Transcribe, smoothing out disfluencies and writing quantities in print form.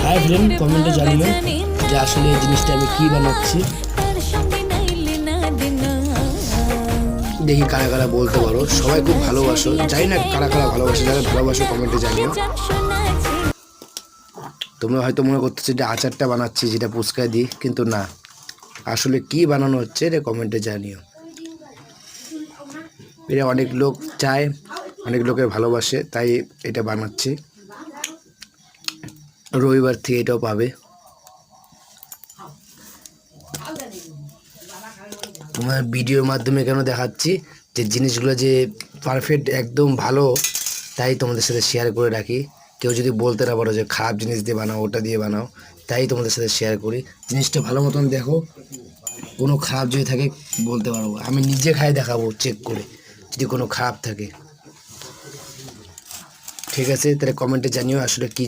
Hi friend, কমেন্টে জানিও যে আসলে এই জিনিসটা আমি কী বানাচ্ছি। দেখি কারা কারা বলতে পারো। সবাই খুব ভালোবাসো, জানি না কারা কারা ভালোবাসো। যারা ভালোবাসো কমেন্টে জানিও। তোমরা হয়তো মনে করতেছো যে আচারটা বানাচ্ছি যেটা ফুচকায় দিই, কিন্তু না, আসলে কি বানানো হচ্ছে এটা কমেন্টে জানিও। এটা অনেক লোক চায়, অনেক লোকে ভালোবাসে, তাই এটা বানাচ্ছি। রবিবার থেকে এটাও পাবে। তোমার ভিডিওর মাধ্যমে কেন দেখাচ্ছি যে জিনিসগুলো যে পারফেক্ট একদম ভালো, তাই তোমাদের সাথে শেয়ার করে রাখি। কেউ যদি বলতে না পারো যে খারাপ জিনিস দিয়ে বানাও, ওটা দিয়ে বানাও, তাই তোমাদের সাথে শেয়ার করি। জিনিসটা ভালো মতন দেখো, কোনো খারাপ যদি থাকে বলতে পারবো। আমি নিজে খাই দেখাবো চেক করে যদি কোনো খারাপ থাকে। ঠিক আছে, তাহলে কমেন্টে জানিও আসলে কি